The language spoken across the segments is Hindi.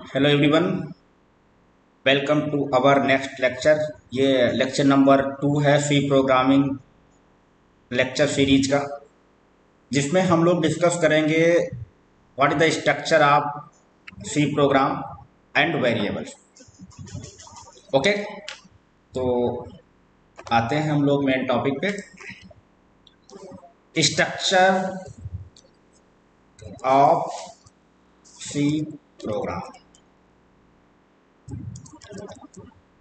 Hello everyone, welcome to our next lecture. ये लेक्चर नंबर 2 है सी प्रोग्रामिंग लेक्चर सीरीज का, जिसमें हम लोग डिस्कस करेंगे what is the structure of C program and variables. Okay, तो आते हैं हम लोग मेन टॉपिक पे। Structure of C program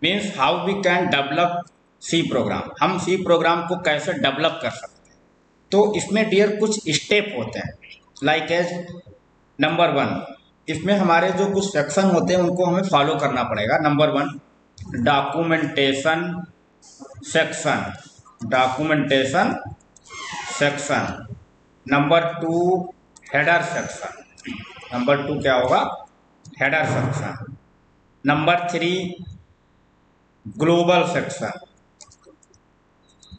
means how we can develop C program. हम सी प्रोग्राम को कैसे डेवलप कर सकते हैं। तो इसमें डियर कुछ स्टेप होते हैं, लाइक एज नंबर 1, इसमें हमारे जो कुछ सेक्शन होते हैं उनको हमें फॉलो करना पड़ेगा। Number 1, documentation section, documentation section. Number 2, header section. Number 2 क्या होगा? Header section. Number 3, global section.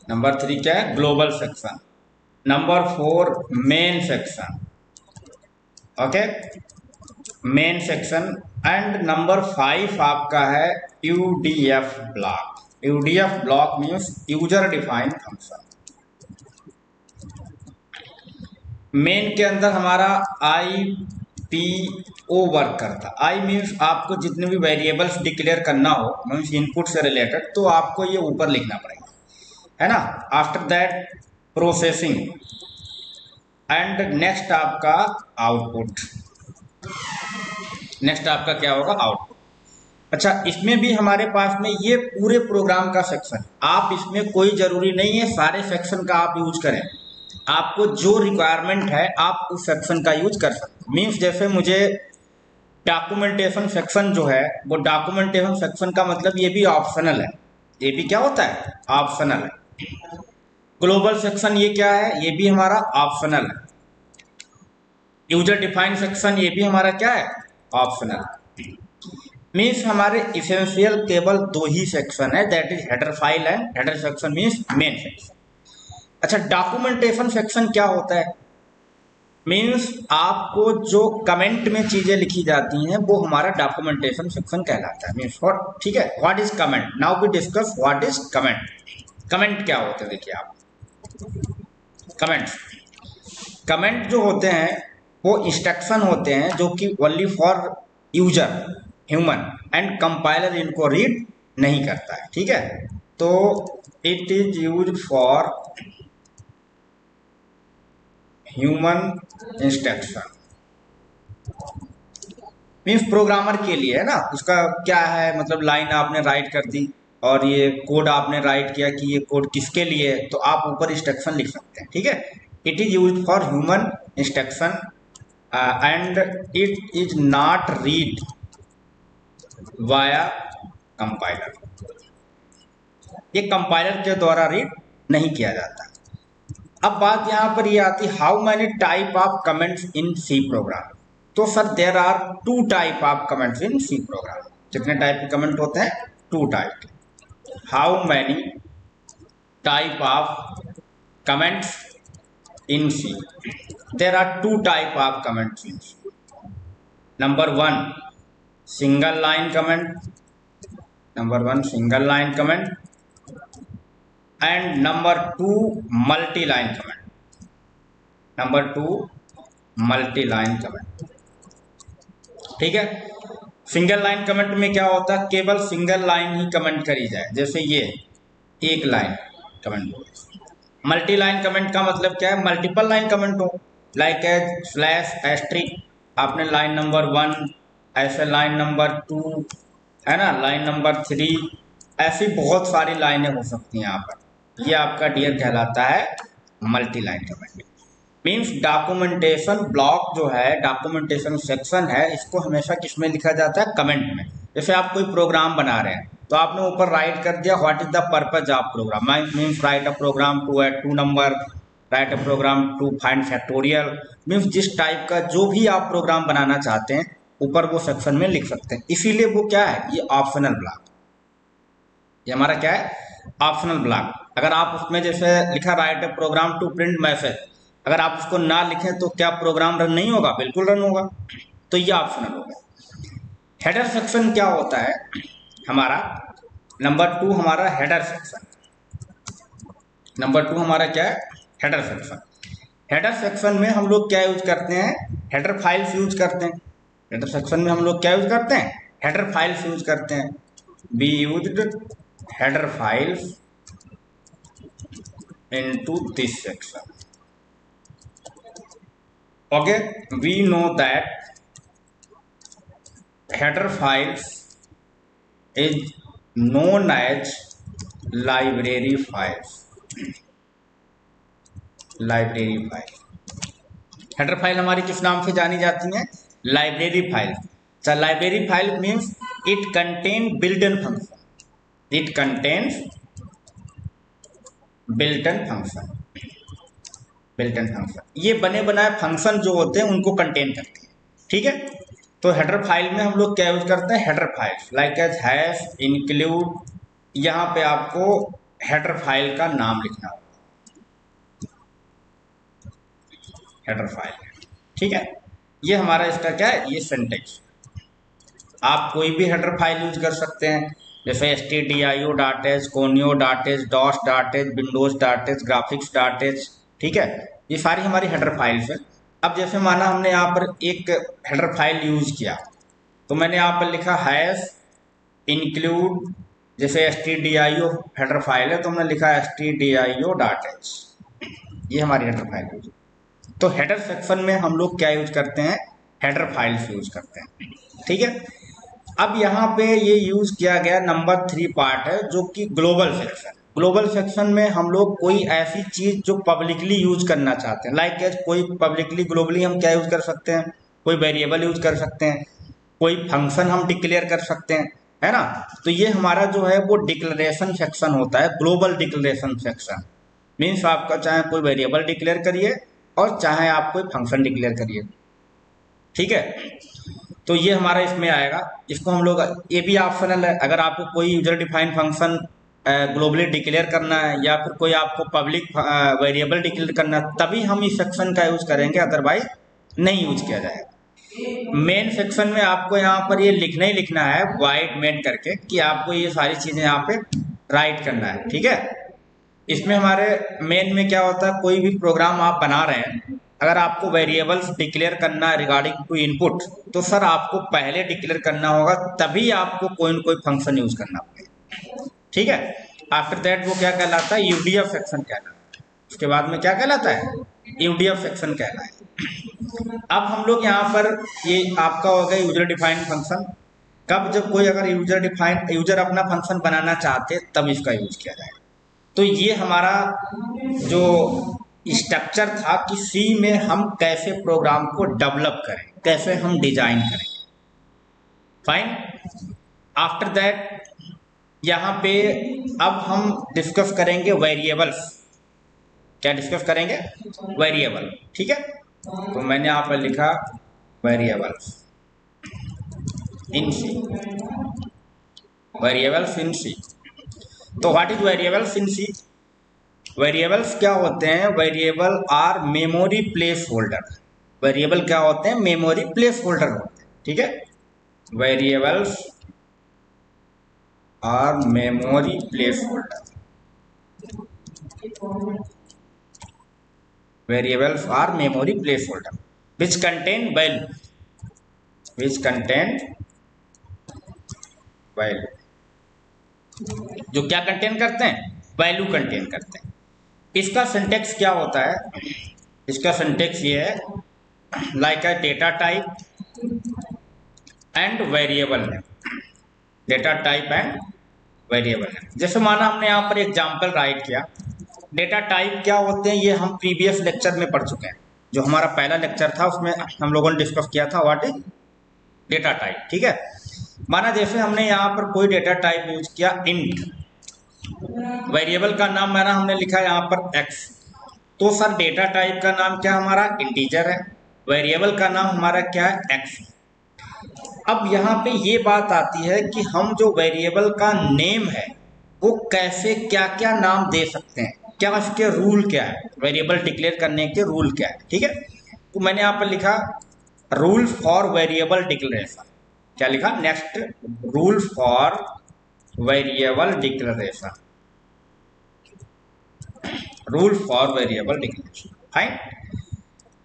Number 3 क्या है? Global section. Number 4, main section. Okay, main section. And number 5 आपका है UDF block. UDF block means user defined function. Main के अंदर हमारा IPO वर्क करता। आई मीन्स आपको जितने भी वेरिएबल्स डिक्लेयर करना हो, मीन्स इनपुट से रिलेटेड, तो आपको ये ऊपर लिखना पड़ेगा, है ना। After that processing and next आपका आउटपुट। नेक्स्ट आपका क्या होगा? आउटपुट। अच्छा, इसमें भी हमारे पास में ये पूरे प्रोग्राम का सेक्शन। आप इसमें कोई जरूरी नहीं है सारे सेक्शन का आप यूज करें, आपको जो रिक्वायरमेंट है आप उस सेक्शन का यूज कर सकते। मीन्स जैसे मुझे डॉक्यूमेंटेशन सेक्शन जो है, वो डॉक्यूमेंटेशन सेक्शन का मतलब ये भी ऑप्शनल है। ये भी क्या होता है? ऑप्शनल है। ग्लोबल सेक्शन ये क्या है? ये भी हमारा ऑप्शनल है। यूजर डिफाइंड सेक्शन ये भी हमारा क्या है? ऑप्शनल। मीन्स हमारे इसेंशियल केवल 2 ही सेक्शन है, that is header file and header section means main section. अच्छा, डॉक्यूमेंटेशन सेक्शन क्या होता है? मीन्स आपको जो कमेंट में चीजें लिखी जाती हैं वो हमारा डॉक्यूमेंटेशन सेक्शन कहलाता है। मीन्स व्हाट, ठीक है, what is comment. Now we discuss what is comment. Comment क्या होते हैं? देखिए आप, कमेंट्स, कमेंट जो होते हैं वो इंस्ट्रक्शन होते हैं जो कि only for user, human and compiler इनको रीड नहीं करता है, ठीक है। तो it is use for human instruction. Means programmer के लिए है ना। उसका क्या है मतलब, लाइन आपने राइट कर दी और ये कोड आपने राइट किया कि ये कोड किसके लिए है, तो आप ऊपर इंस्ट्रक्शन लिख सकते हैं, ठीक है। It is use for human instruction and it is not read via compiler. ये कंपाइलर के द्वारा रीड नहीं किया जाता। अब बात यहां पर ये आती, how many type of comments in C program. तो sir there are 2 type of comments in C program. कितने टाइप के कमेंट होते हैं? 2 type. How many type of comments in C? There are 2 type of comments in C. Number 1, single line comment. Number 1 single line comment and number 2 multi line comment. Number 2 multi line comment, ठीक है। सिंगल लाइन कमेंट में क्या होता है? केवल सिंगल लाइन ही कमेंट करी जाए, जैसे ये एक लाइन कमेंट हो। मल्टी लाइन कमेंट का मतलब क्या है? मल्टीपल लाइन कमेंट हो, लाइक एज स्लैश एस्ट्रिक। आपने लाइन नंबर 1, ऐसे लाइन नंबर 2, है ना, लाइन नंबर 3, ऐसी बहुत सारी लाइनें हो सकती हैं यहाँ पर। ये आपका डियर कहलाता है multi line comment. Means documentation block जो है, डॉक्यूमेंटेशन सेक्शन है, इसको हमेशा किसमें लिखा जाता है? कमेंट में। जैसे आप कोई प्रोग्राम बना रहे हैं तो आपने ऊपर राइट कर दिया what is the purpose of program. Means write a program to add 2 number, write a program to find factorial. Means जिस टाइप का जो भी आप प्रोग्राम बनाना चाहते हैं ऊपर वो सेक्शन में लिख सकते हैं। इसीलिए वो क्या है? ये ऑप्शनल ब्लॉक। ये हमारा क्या है? Optional block. अगर आप उसमें जैसे लिखा write a program to print message, अगर आप उसको ना लिखें तो क्या प्रोग्राम रन नहीं होगा? बिल्कुल रन होगा। तो ये ऑप्शनल होगा। हेडर सेक्शन क्या होता है हमारा, नंबर 2 हमारा हेडर सेक्शन। नंबर 2 हमारा क्या है, हेडर सेक्शन। हेडर सेक्शन में हम लोग क्या यूज करते हैं, हेडर फाइल्स यूज करते हैं। हेडर सेक्शन में हम लोग क्या यूज करते हैं, हेडर फाइल्स यूज करते हैं। We used header files into this section. Okay, we know that header files is known as library files। Library file, header file हमारी किस नाम से जानी जाती है, library file. Library file means it contain built in function, it contains built in function, built in function, ये बने बनाए फंक्शन जो होते हैं उनको कंटेन करती है। ठीक है, तो हेडर फाइल में हम लोग क्या यूज करते हैं, header files like as hash, include. यहाँ पे आपको हेडर फाइल का नाम लिखना होगा, हेडर फाइल। ठीक है, ये हमारा इसका क्या है, ये सिंटेक्स। आप कोई भी हेडर फाइल यूज कर सकते हैं, जैसे stdio dot h, conio dot h, dos dot h, windows dot h, graphics dot h. ठीक है, ये सारी हमारी हेडर फाइल्स है। अब जैसे माना हमने यहाँ पर एक हेडर फाइल यूज किया, तो मैंने यहाँ पर लिखा हैश इंक्लूड, जैसे stdio हेडर फाइल है तो हमने लिखा stdio डाटेज, ये हमारी हेडर फाइल है। तो हेडर सेक्शन में हम लोग क्या यूज करते हैं, हेडर फाइल्स यूज करते हैं। ठीक है, अब यहाँ पे ये यूज किया गया नंबर 3 पार्ट है जो कि ग्लोबल सेक्शन। ग्लोबल सेक्शन में हम लोग कोई ऐसी चीज जो पब्लिकली यूज करना चाहते हैं, लाइक एज कोई पब्लिकली ग्लोबली हम क्या यूज कर सकते हैं, कोई वेरिएबल यूज कर सकते हैं, कोई फंक्शन हम डिक्लेयर कर सकते हैं, है ना। तो ये हमारा जो है वो डिक्लेरेशन सेक्शन होता है, ग्लोबल डिक्लेरेशन सेक्शन। मीन्स आपका चाहे कोई वेरिएबल डिक्लेयर करिए और चाहे आप कोई फंक्शन डिक्लेयर करिए। ठीक है, तो ये हमारा इसमें आएगा। इसको हम लोग, ये भी ऑप्शनल है, अगर आपको कोई user defined function globally declare करना है या फिर कोई आपको पब्लिक वेरिएबल डिक्लेयर करना है तभी हम इस सेक्शन का यूज करेंगे, अदरवाइज नहीं यूज किया जाएगा। मेन सेक्शन में आपको यहाँ पर ये लिखना ही लिखना है वाइड मेन करके कि आपको ये सारी चीजें यहाँ पे राइट करना है। ठीक है, इसमें हमारे मेन में क्या होता है, कोई भी प्रोग्राम आप बना रहे हैं, अगर आपको वेरिएबल्स डिक्लेयर करना है रिगार्डिंग टू इनपुट, तो सर आपको पहले डिक्लेयर करना होगा, तभी आपको कोई न कोई फंक्शन यूज करना होगा। ठीक है, आफ्टर दैट वो क्या कहलाता है, यूडीएफ सेक्शन कहलाता है। उसके बाद में क्या कहलाता है, यूडीएफ सेक्शन कहलाता है। अब हम लोग यहाँ पर, ये आपका हो गया यूजर डिफाइंड फंक्शन। कब, जब कोई अगर यूजर अपना फंक्शन बनाना चाहते तब इसका यूज किया जाए। तो ये हमारा जो स्ट्रक्चर था कि सी में हम कैसे प्रोग्राम को डेवलप करें, कैसे हम डिजाइन करें। फाइन, आफ्टर दैट यहाँ पे अब हम डिस्कस करेंगे वेरिएबल्स। क्या डिस्कस करेंगे, वेरिएबल। ठीक है, तो मैंने यहाँ पर लिखा variables in C, variables in C. तो what is variables in C, variables क्या होते हैं, variable are memory place holder. Variable क्या होते हैं, मेमोरी प्लेस होल्डर होते हैं। ठीक है, variables are memory place holder, variables are memory place holder which contain value, which contain value, जो क्या कंटेन करते हैं, वैल्यू कंटेन करते हैं। इसका सिंटेक्स क्या होता है, इसका सिंटेक्स ये है, like a data type and variable name, data type and variable name. जैसे माना हमने यहाँ पर एग्जांपल राइट किया, डेटा टाइप क्या होते हैं ये हम प्रीवियस लेक्चर में पढ़ चुके हैं, जो हमारा पहला लेक्चर था उसमें हम लोगों ने डिस्कस किया था व्हाट इज डेटा टाइप। ठीक है, माना जैसे हमने यहाँ पर कोई डेटा टाइप यूज किया इंट, वेरिएबल का नाम माना हमने लिखा यहाँ पर एक्स, तो सर डेटा टाइप का नाम क्या हमारा इंटीजर है, वेरिएबल का नाम हमारा क्या है, एक्स। अब यहाँ पे ये बात आती है कि हम जो वेरिएबल का नेम है वो कैसे, क्या क्या नाम दे सकते हैं, क्या उसके रूल क्या है, वेरिएबल डिक्लेयर करने के रूल क्या है। ठीक है, तो मैंने यहाँ पर लिखा रूल फॉर वेरिएबल डिक्लेरेशन। क्या लिखा, next rule for variable declaration, rule for variable declaration, fine.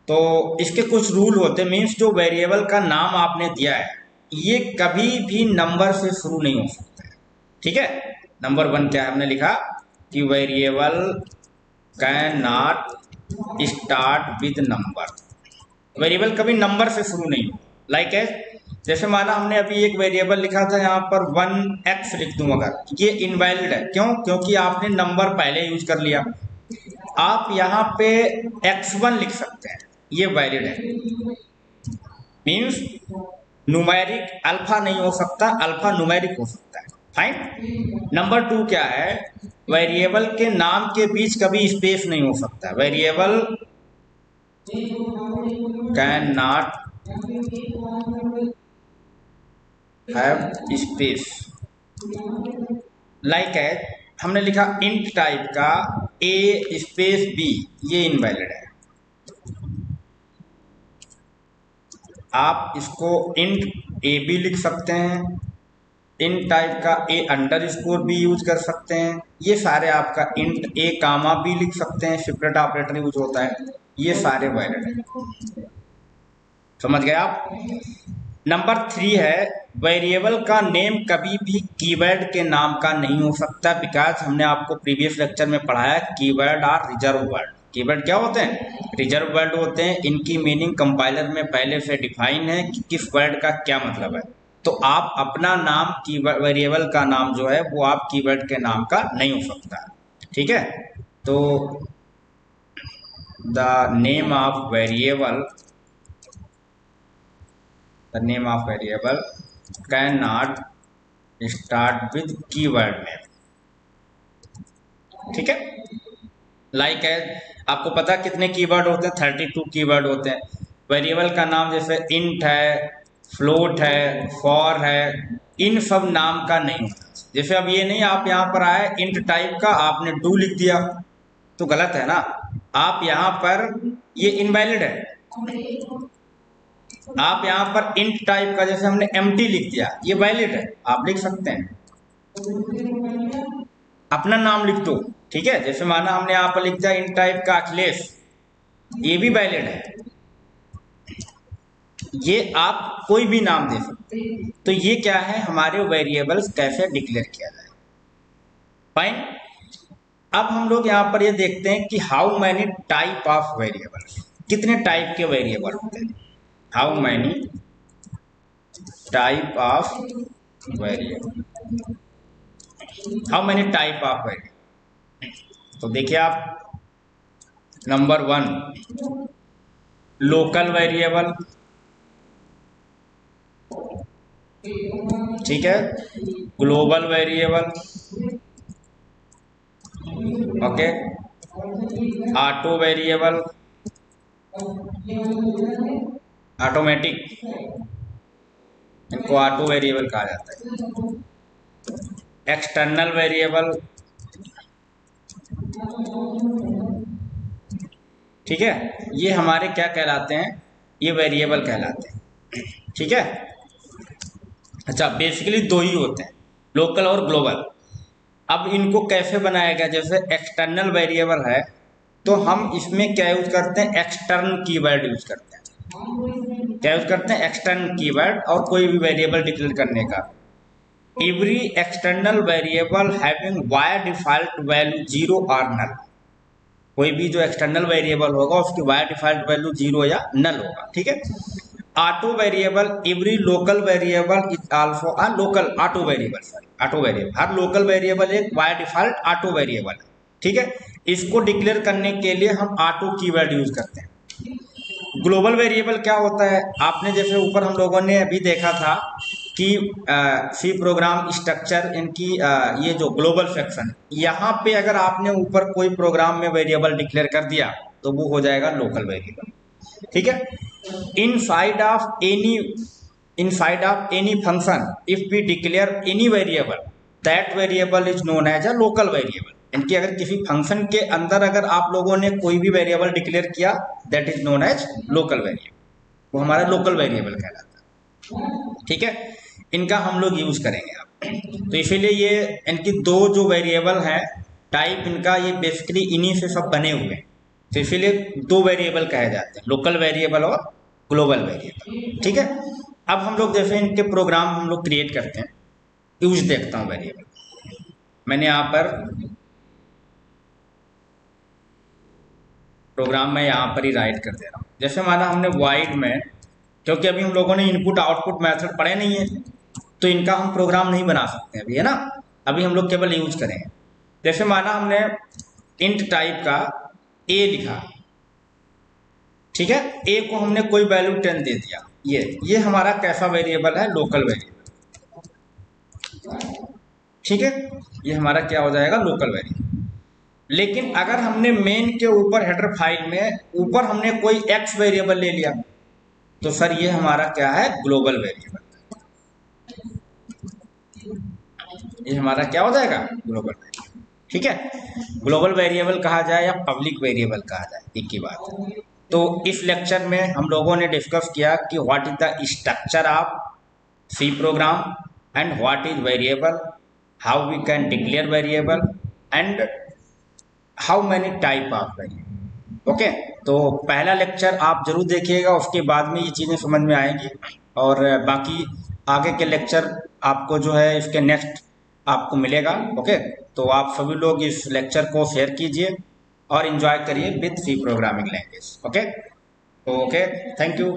तो इसके कुछ रूल होते हैं, मीन्स जो वेरिएबल का नाम आपने दिया है ये कभी भी नंबर से शुरू नहीं हो सकता है, ठीक है। नंबर 1 क्या हमने लिखा कि variable can not start with number, variable कभी नंबर से शुरू नहीं हो। लाइक एज, जैसे माना हमने अभी एक वेरिएबल लिखा था यहाँ पर 1x लिख दूं, अगर ये इनवैलिड है, क्यों, क्योंकि आपने नंबर पहले यूज कर लिया। आप यहाँ पे x1 लिख सकते हैं, ये वैलिड है, मीन्स न्यूमेरिक अल्फा नहीं हो सकता, अल्फा न्यूमेरिक हो सकता है, फाइन। नंबर 2 क्या है, वेरिएबल के नाम के बीच कभी स्पेस नहीं हो सकता, variable can not have space. Like है हमने लिखा इंट टाइप का a स्पेस b, ये इनवैलिड है। आप इसको इंट ए बी लिख सकते हैं, इंट टाइप का a अंडरस्कोर भी यूज कर सकते हैं, ये सारे आपका इंट a कामा भी लिख सकते हैं, सेपरेट ऑपरेटर यूज होता है, ये सारे वैलिड है, समझ गए आप। नंबर 3 है, वेरिएबल का नेम कभी भी कीवर्ड के नाम का नहीं हो सकता, बिकॉज हमने आपको प्रीवियस लेक्चर में पढ़ाया keyword are reserve word. Keyword क्या होते हैं, रिजर्व वर्ड होते हैं, इनकी मीनिंग कंपाइलर में पहले से डिफाइन है कि किस वर्ड का क्या मतलब है। तो आप अपना नाम कीवर्ड, वेरिएबल का नाम जो है वो आप कीवर्ड के नाम का नहीं हो सकता, ठीक है। तो the name of variable, the name of variable cannot start with keyword name, ठीक है। लाइक है, आपको पता कितने कीवर्ड होते हैं, 32 कीवर्ड होते हैं। वेरिएबल का नाम जैसे इंट है, फ्लोट है, फॉर है, इन सब नाम का नहीं होता। जैसे अब ये नहीं आप यहाँ पर आए इंट टाइप का आपने डू लिख दिया तो गलत है ना, आप यहाँ पर ये इनवैलिड है। आप यहाँ पर इंट टाइप का जैसे हमने एम्प्टी लिख दिया, ये वैलिड है, आप लिख सकते हैं, अपना नाम लिख दो, ठीक है। जैसे माना हमने यहाँ पर लिख दिया इंट टाइप का अखिलेश, ये भी वैलिड है, ये आप कोई भी नाम दे सकते हैं। तो ये क्या है, हमारे वेरिएबल्स कैसे डिक्लेयर किया जाए, फाइन। अब हम लोग यहाँ पर ये देखते हैं कि how many type of variables, कितने टाइप के वेरिएबल होते हैं, how many type of variable, how many type of variable. तो देखिए आप, नंबर 1 लोकल वेरिएबल, ठीक है, global variable, okay, auto variable, automatic, इनको ऑटो वेरिएबल कहा जाता है, एक्सटर्नल वेरिएबल, ठीक है, ये हमारे क्या कहलाते हैं, ये वेरिएबल कहलाते हैं, ठीक है। अच्छा, बेसिकली 2 ही होते हैं, लोकल और ग्लोबल। अब इनको कैसे बनाया गया, जैसे एक्सटर्नल वेरिएबल है तो हम इसमें क्या यूज करते हैं, एक्सटर्न कीवर्ड यूज करते हैं, क्या यूज करते हैं, एक्सटर्न कीवर्ड, और कोई भी वेरिएबल डिक्लेयर करने का। Every external variable having by default value 0 और नल, कोई भी जो एक्सटर्नल वेरिएबल होगा उसकी बाय डिफॉल्ट वैल्यू 0 या नल होगा, ठीक है। Auto variable, every local variable is also a local auto variable, sorry auto variable, her local variable एक बाय डिफॉल्ट ऑटो वेरिएबल है, ठीक है। इसको डिक्लेयर करने के लिए हम ऑटो कीवर्ड यूज करते हैं। ग्लोबल वेरिएबल क्या होता है, आपने जैसे ऊपर हम लोगों ने अभी देखा था कि सी प्रोग्राम स्ट्रक्चर, इनकी ये जो ग्लोबल सेक्शन, यहाँ पे अगर आपने ऊपर कोई प्रोग्राम में वेरिएबल डिक्लेयर कर दिया तो वो हो जाएगा लोकल वेरिएबल, ठीक है। inside of any function if we declare any variable, that variable is known as a local variable। इनकी अगर किसी फंक्शन के अंदर अगर आप लोगों ने कोई भी वेरिएबल डिक्लेयर किया, that is known as local variable, वो हमारा लोकल वेरिएबल कहलाता है, ठीक है, इनका हम लोग यूज करेंगे अब। तो इसीलिए ये इनकी दो जो वेरिएबल है टाइप इनका, ये बेसिकली इन्हीं से सब बने हुए हैं। तो इसीलिए दो वेरिएबल कहे जाते हैं, लोकल वेरिएबल और ग्लोबल वेरिएबल। ठीक है, अब हम लोग जैसे इनके प्रोग्राम हम लोग क्रिएट करते हैं, यूज देखता हूँ वेरिएबल। मैंने यहाँ पर प्रोग्राम में यहाँ पर ही राइट कर दे रहा हूँ। जैसे माना हमने वाइड में, क्योंकि अभी हम लोगों ने इनपुट आउटपुट मेथड पढ़े नहीं है, तो इनका हम प्रोग्राम नहीं बना सकते अभी, है ना। अभी हम लोग केवल यूज करेंगे। जैसे माना हमने इंट टाइप का ए लिखा, ठीक है, ए को हमने कोई वैल्यू 10 दे दिया। ये हमारा कैसा वेरिएबल है? Local variable. ठीक है, ये हमारा क्या हो जाएगा? Local variable. लेकिन अगर हमने मेन के ऊपर हेडर फाइल में ऊपर हमने कोई एक्स वेरिएबल ले लिया, तो सर ये हमारा क्या है? Global variable. ये हमारा क्या हो जाएगा? Global variable. ठीक है, ग्लोबल वेरिएबल कहा जाए या पब्लिक वेरिएबल कहा जाए, एक ही बात है। तो इस लेक्चर में हम लोगों ने डिस्कस किया कि what is the structure of C program and what is variable, how we can declare variable and how many type of variable. Okay, तो पहला लेक्चर आप जरूर देखिएगा, उसके बाद में ये चीज़ें समझ में आएंगी। और बाकी आगे के लेक्चर आपको जो है इसके नेक्स्ट आपको मिलेगा। ओके, तो आप सभी लोग इस लेक्चर को शेयर कीजिए और एंजॉय करिए with C programming language. Okay, thank you.